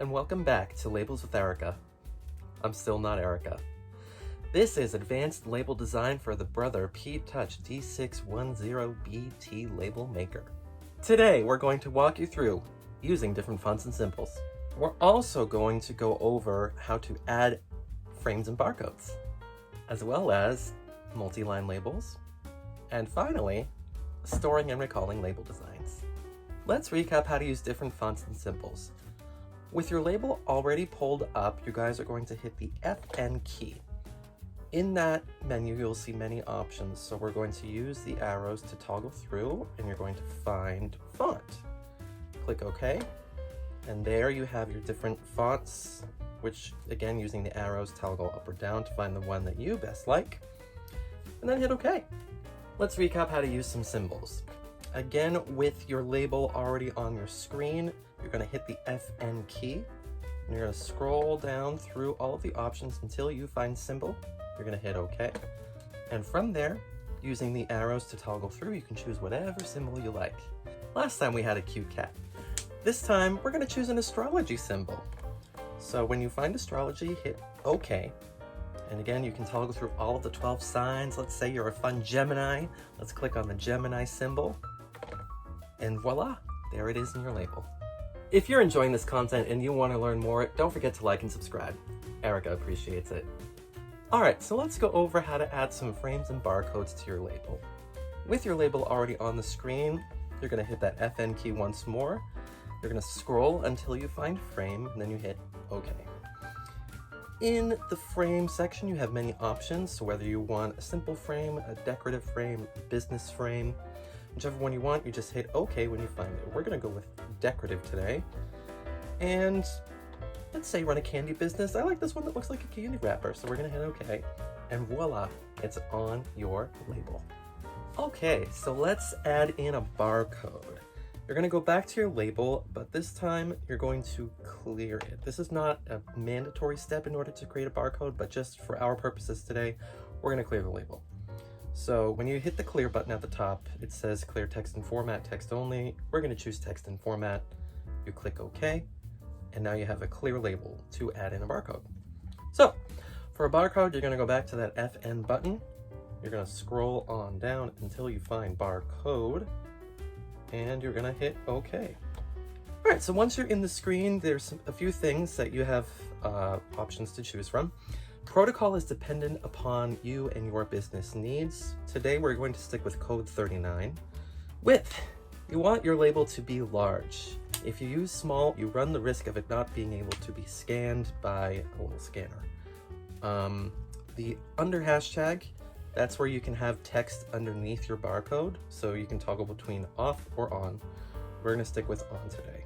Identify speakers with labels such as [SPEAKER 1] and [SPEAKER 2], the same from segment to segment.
[SPEAKER 1] and welcome back to Labels with Erica. I'm still not Erica. This is advanced label design for the Brother PT-D610BT label maker. Today we're going to walk you through using different fonts and symbols. We're also going to go over how to add frames and barcodes, as well as multi-line labels, and finally, storing and recalling label designs. Let's recap how to use different fonts and symbols. With your label already pulled up, you guys are going to hit the FN key. In that menu, you'll see many options. So we're going to use the arrows to toggle through, and you're going to find font. Click OK. And there you have your different fonts, which again, using the arrows, toggle up or down to find the one that you best like, and then hit OK. Let's recap how to use some symbols. Again, with your label already on your screen, you're going to hit the FN key, and you're going to scroll down through all of the options until you find symbol. You're going to hit OK. And from there, using the arrows to toggle through, you can choose whatever symbol you like. Last time we had a cute cat. This time, we're going to choose an astrology symbol. So when you find astrology, hit OK. And again, you can toggle through all of the 12 signs. Let's say you're a fun Gemini. Let's click on the Gemini symbol. And voila, there it is in your label. If you're enjoying this content and you want to learn more, don't forget to like and subscribe. Erica appreciates it. Alright, so let's go over how to add some frames and barcodes to your label. With your label already on the screen, you're going to hit that FN key once more. You're going to scroll until you find frame, and then you hit OK. In the frame section, you have many options, so whether you want a simple frame, a decorative frame, a business frame, whichever one you want, you just hit OK when you find it. We're going to go with decorative today. And let's say run a candy business. I like this one that looks like a candy wrapper, so we're going to hit OK. And voila, it's on your label. Okay, so let's add in a barcode. You're going to go back to your label, but this time you're going to clear it. This is not a mandatory step in order to create a barcode, but just for our purposes today, we're going to clear the label. So when you hit the clear button at the top, it says clear text and format, text only. We're going to choose text and format. You click OK, and now you have a clear label to add in a barcode. So for a barcode, you're going to go back to that FN button. You're going to scroll on down until you find barcode, and you're going to hit OK. All right, so once you're in the screen, there's a few things that you have options to choose from. Protocol is dependent upon you and your business needs. Today, we're going to stick with code 39. Width, you want your label to be large. If you use small, you run the risk of it not being able to be scanned by a little scanner. The under hashtag, that's where you can have text underneath your barcode, so you can toggle between off or on. We're gonna stick with on today.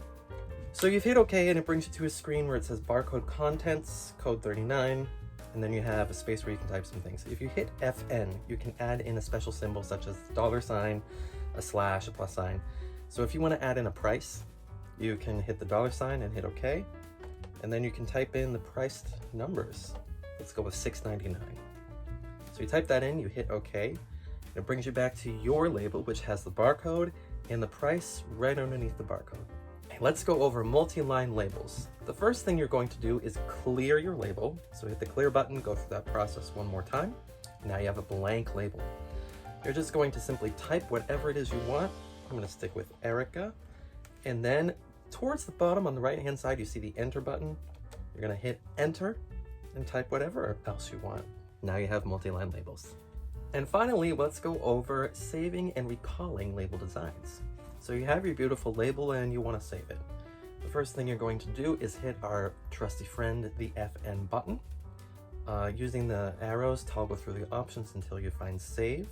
[SPEAKER 1] So you've hit OK, and it brings you to a screen where it says barcode contents, code 39, and then you have a space where you can type some things. If you hit FN, you can add in a special symbol such as $, a slash, a plus sign. So if you want to add in a price, you can hit the $, and hit OK, and then you can type in the priced numbers. Let's go with $6.99. So you type that in, you hit OK, and it brings you back to your label, which has the barcode and the price right underneath the barcode. Let's go over multi-line labels. The first thing you're going to do is clear your label. So hit the clear button, go through that process one more time. Now you have a blank label. You're just going to simply type whatever it is you want. I'm going to stick with Erica. And then towards the bottom on the right-hand side, you see the enter button. You're going to hit enter and type whatever else you want. Now you have multi-line labels. And finally, let's go over saving and recalling label designs. So you have your beautiful label and you want to save it. The first thing you're going to do is hit our trusty friend, the FN button. Using the arrows, toggle through the options until you find save.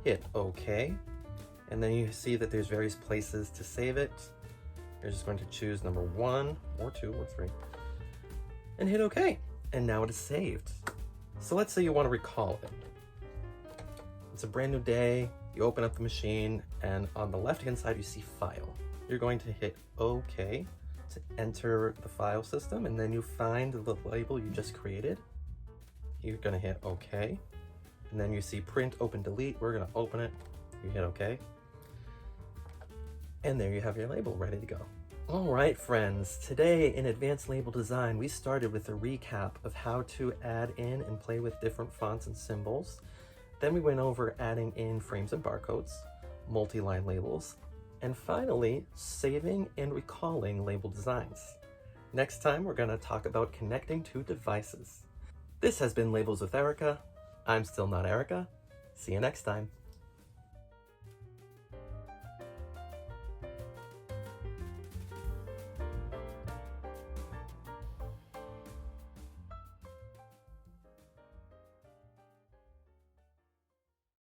[SPEAKER 1] Hit OK. And then you see that there's various places to save it. You're just going to choose number 1 or 2 or 3 and hit OK. And now it is saved. So let's say you want to recall it. It's a brand new day. You open up the machine, and on the left-hand side, you see File. You're going to hit OK to enter the file system, and then you find the label you just created. You're going to hit OK, and then you see Print, Open, Delete. We're going to open it. You hit OK, and there you have your label ready to go. Alright friends, today in Advanced Label Design we started with a recap of how to add in and play with different fonts and symbols. Then we went over adding in frames and barcodes, multi-line labels, and finally saving and recalling label designs. Next time we're going to talk about connecting to devices. This has been Labels with Erica. I'm still not Erica. See you next time.